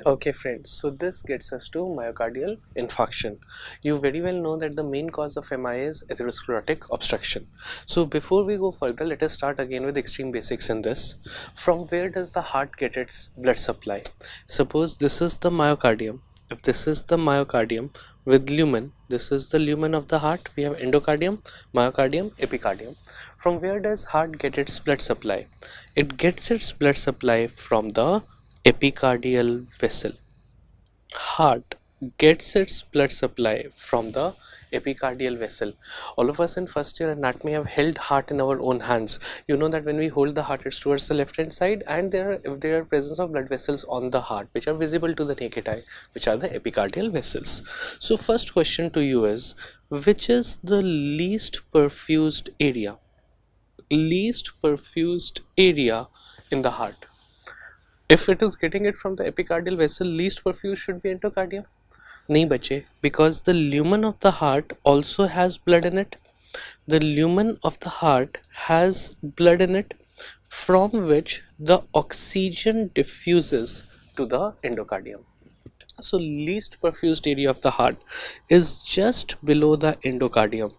Okay friends, so this gets us to myocardial infarction. You very well know that the main cause of MI is atherosclerotic obstruction. So before we go further, let us start again with extreme basics in this. From where does the heart get its blood supply? Suppose this is the myocardium. If this is the myocardium with lumen, this is the lumen of the heart. We have endocardium, myocardium, epicardium. From where does heart get its blood supply? It gets its blood supply from the epicardial vessel. Heart gets its blood supply from the epicardial vessel. All of us in first year anatomy have held heart in our own hands. You know that when we hold the heart, it's towards the left hand side, and there are presence of blood vessels on the heart which are visible to the naked eye, which are the epicardial vessels. So first question to you is, which is the least perfused area? Least perfused area in the heart. If it is getting it from the epicardial vessel, least perfused should be endocardium. नहीं बचे, because the lumen of the heart also has blood in it. The lumen of the heart has blood in it, from which the oxygen diffuses to the endocardium. So least perfused area of the heart is just below the endocardium,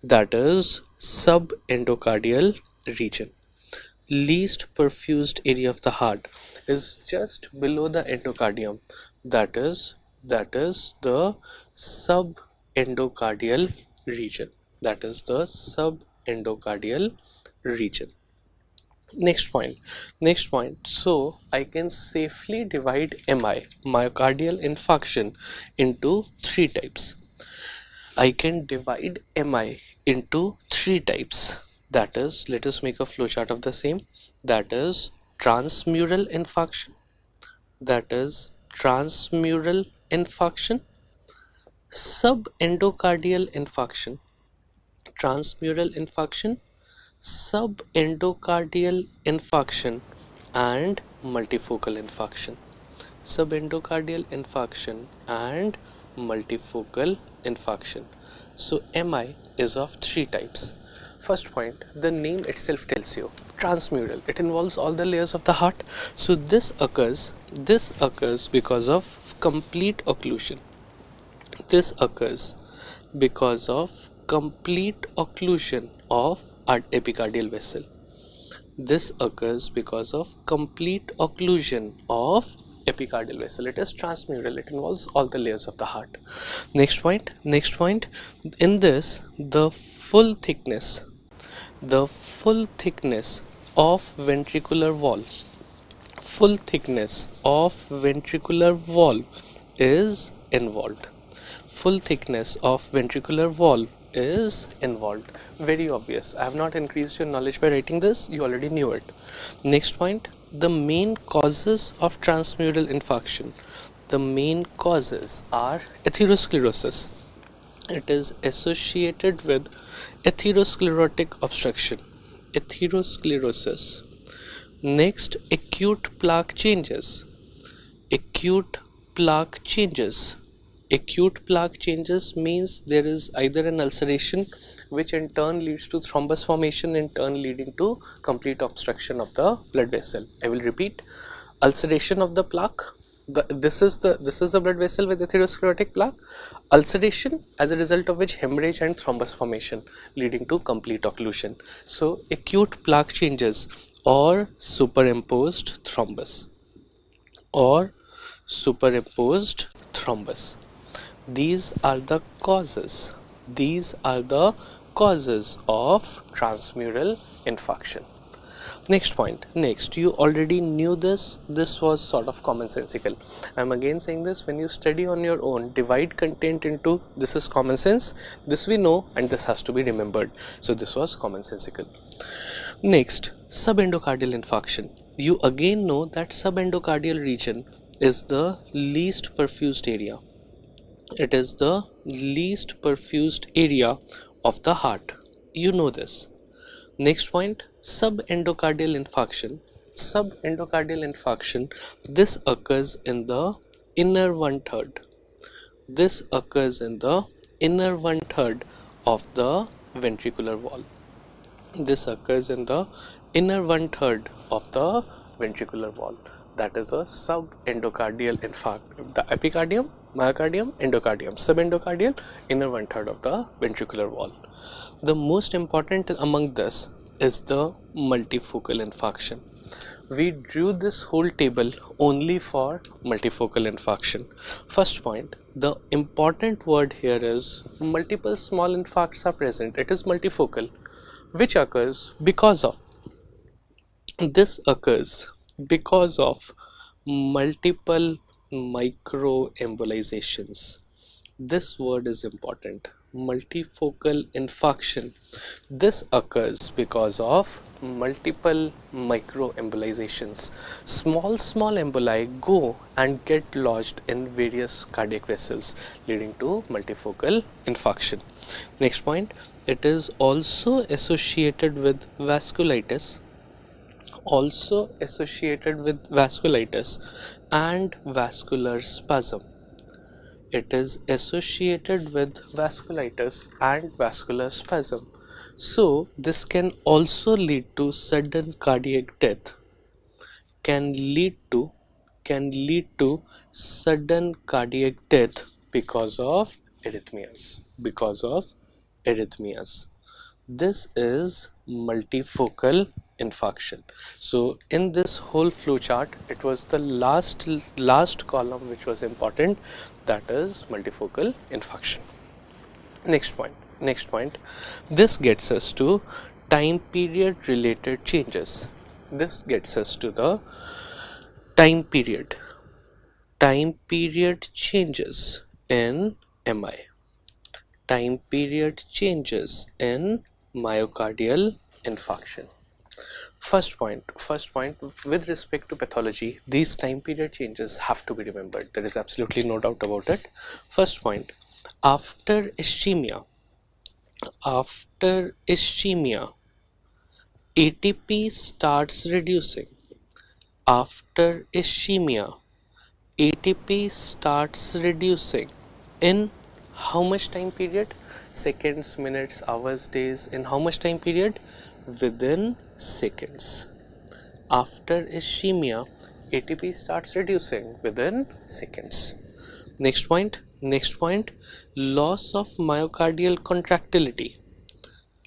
that is subendocardial region. Least perfused area of the heart is just below the endocardium, that is the subendocardial region, that is the subendocardial region. Next point, so I can safely divide myocardial infarction into three types. I can divide MI into three types. That is, let us make a flowchart of the same. That is transmural infarction. That is transmural infarction, subendocardial infarction, transmural infarction, subendocardial infarction, and multifocal infarction. Subendocardial infarction and multifocal infarction. So MI is of three types. First point, the name itself tells you, transmural. It involves all the layers of the heart. So this occurs because of complete occlusion. This occurs because of complete occlusion of epicardial vessel. This occurs because of complete occlusion of epicardial vessel. It is transmural. It involves all the layers of the heart. Next point. In this, the full thickness of ventricular wall, full thickness of ventricular wall is involved. Full thickness of ventricular wall is involved. Very obvious. I have not increased your knowledge by writing this. You already knew it. Next point, the main causes of transmural infarction. The main causes are atherosclerosis. It is associated with atherosclerotic obstruction, atherosclerosis. Next, acute plaque changes. Acute plaque changes. Acute plaque changes means there is either an ulceration, which in turn leads to thrombus formation, in turn leading to complete obstruction of the blood vessel. I will repeat: ulceration of the plaque. This is the blood vessel with atherosclerotic plaque. Ulceration, as a result of which hemorrhage and thrombus formation, leading to complete occlusion. So acute plaque changes or superimposed thrombus, or superimposed thrombus. These are the causes. These are the causes of transmural infarction. Next point. Next, you already knew this. This was sort of commonsensical. I'm again saying this: when you study on your own, divide content into this is common sense, this we know, and this has to be remembered. So this was commonsensical. Next, subendocardial infarction. You again know that subendocardial region is the least perfused area. It is the least perfused area of the heart. You know this. Next point, subendocardial infarction. Subendocardial infarction, this occurs in the inner one third. This occurs in the inner one third of the ventricular wall. This occurs in the inner one third of the ventricular wall. that is a subendocardial infarct. The epicardium, myocardium, endocardium, subendocardial, inner one third of the ventricular wall. The most important among this is the multifocal infarction. We drew this whole table only for multifocal infarction. First point, the important word here is multiple small infarcts are present. It is multifocal, which occurs because of multiple microembolizations. This word is important. Multifocal infarction. This occurs because of multiple microembolizations. Small emboli go and get lodged in various cardiac vessels, leading to multifocal infarction. Next point, it is also associated with vasculitis and vascular spasm. It is associated with vasculitis and vascular spasm. So this can also lead to sudden cardiac death. Can lead to sudden cardiac death because of arrhythmias. This is multifocal infarction. So in this whole flow chart, it was the last column which was important, that is multifocal infarction. Next point, this gets us to time period related changes. This gets us to the time period changes in MI, time period changes in myocardial infarction. First point, with respect to pathology, these time period changes have to be remembered. There is absolutely no doubt about it. First point, after ischemia, ATP starts reducing. After ischemia, ATP starts reducing in how much time period? Seconds, minutes, hours, days. In how much time period? Within seconds. After ischemia, ATP starts reducing within seconds. Next point, loss of myocardial contractility.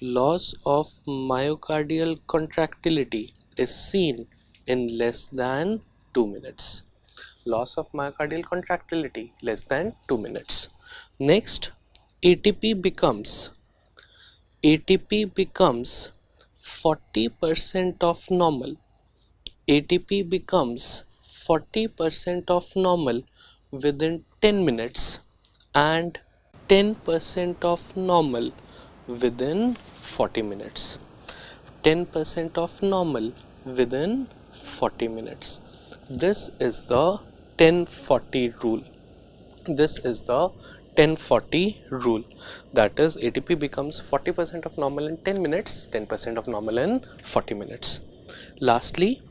Loss of myocardial contractility is seen in less than 2 minutes. Loss of myocardial contractility less than 2 minutes. Next, ATP becomes 40% of normal. ATP becomes 40% of normal within 10 minutes and 10% of normal within 40 minutes. 10% of normal within 40 minutes. This is the 10-40 rule. That is, ATP becomes 40% of normal in 10 minutes, 10% of normal in 40 minutes. Lastly,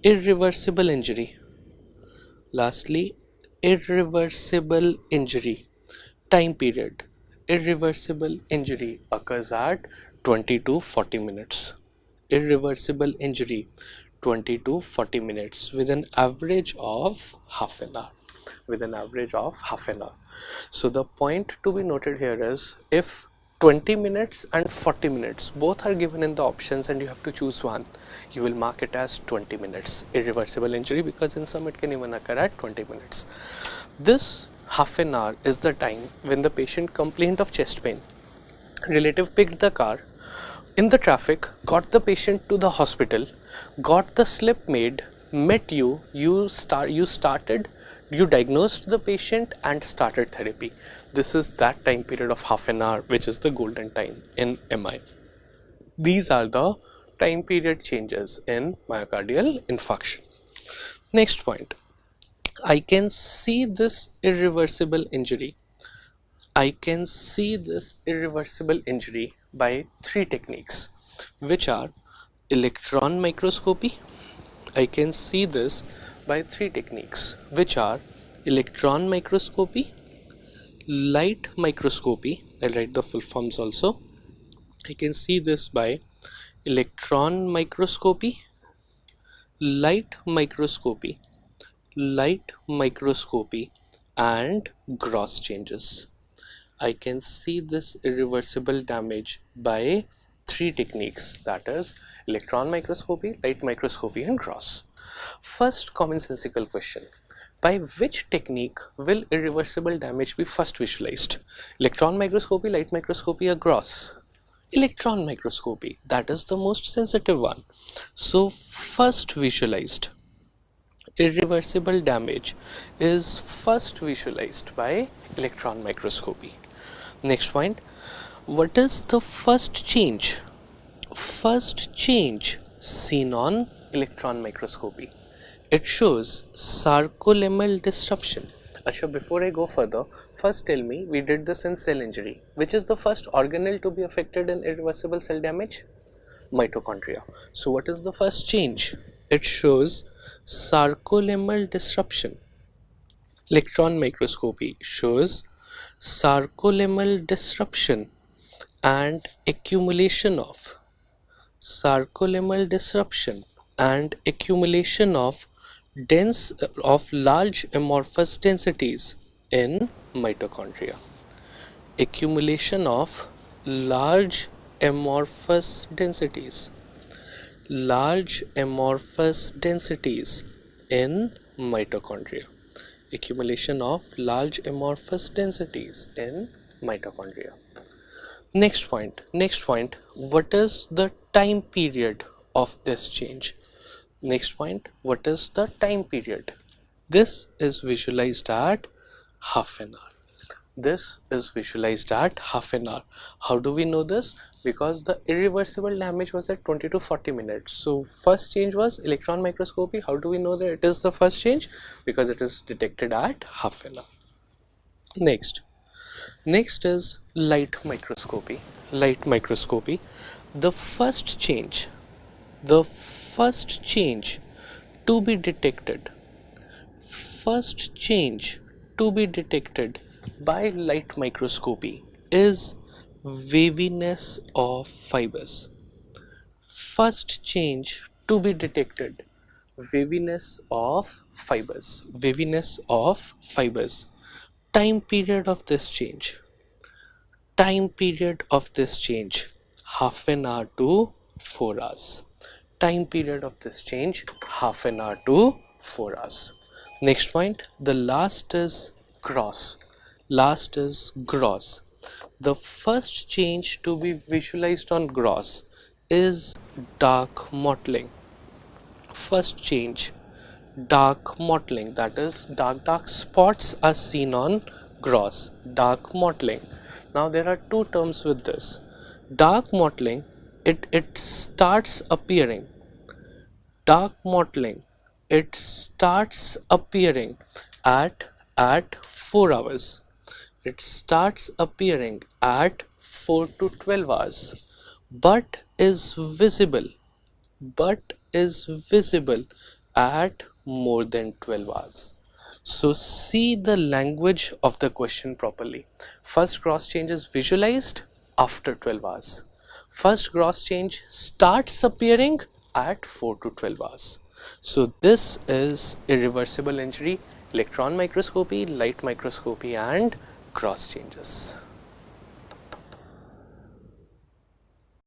irreversible injury. Time period. Irreversible injury occurs at 20 to 40 minutes. Irreversible injury 20 to 40 minutes with an average of half an hour. So the point to be noted here is, if 20 minutes and 40 minutes both are given in the options and you have to choose one, you will mark it as 20 minutes irreversible injury, because in some it can even occur at 20 minutes. This half an hour is the time when the patient complained of chest pain. Relative picked the car in the traffic, got the patient to the hospital, got the slip made, met you, you diagnosed the patient and started therapy. This is that time period of half an hour, which is the golden time in MI. These are the time period changes in myocardial infarction. Next point, I can see this irreversible injury. By three techniques, which are electron microscopy. I can see this by three techniques, which are electron microscopy, light microscopy. I'll write the full forms also. I can see this by electron microscopy, light microscopy, and gross changes. I can see this irreversible damage by three techniques, that is electron microscopy, light microscopy and gross. First commonsensical question: by which technique will irreversible damage be first visualized? Electron microscopy, light microscopy or gross? Electron microscopy, that is the most sensitive one. So first visualized irreversible damage is first visualized by electron microscopy. Next point, what is the first change seen on electron microscopy? It shows sarcolemmal disruption. Acha, before I go further, first tell me, we did this in cell injury. Which is the first organelle to be affected in irreversible cell damage? Mitochondria. So what is the first change? It shows sarcolemmal disruption. Electron microscopy shows sarcolemmal disruption and accumulation of large amorphous densities in mitochondria. Accumulation of large amorphous densities in mitochondria. Accumulation of large amorphous densities in mitochondria. Next point, what is the time period of this change? Next point, what is the time period? This is visualized at half an hour. How do we know this? Because the irreversible damage was at 20 to 40 minutes. So first change was electron microscopy. How do we know that it is the first change? Because it is detected at half an hour. Next is light microscopy. The first change to be detected by light microscopy is waviness of fibers. First change to be detected, waviness of fibers. Time period of this change, half an hour to 4 hours. Next point, the last is gross. The first change to be visualized on gross is dark mottling. First change, dark mottling, that is dark spots are seen on gross. Dark mottling. Now there are two terms with this. Dark mottling, it starts appearing. Dark mottling, it starts appearing at 4 hours. It starts appearing at 4 to 12 hours, but is visible at more than 12 hours. So see the language of the question properly. First gross change is visualized after 12 hours. First gross change starts appearing at 4 to 12 hours. So this is irreversible injury, electron microscopy, light microscopy and gross changes.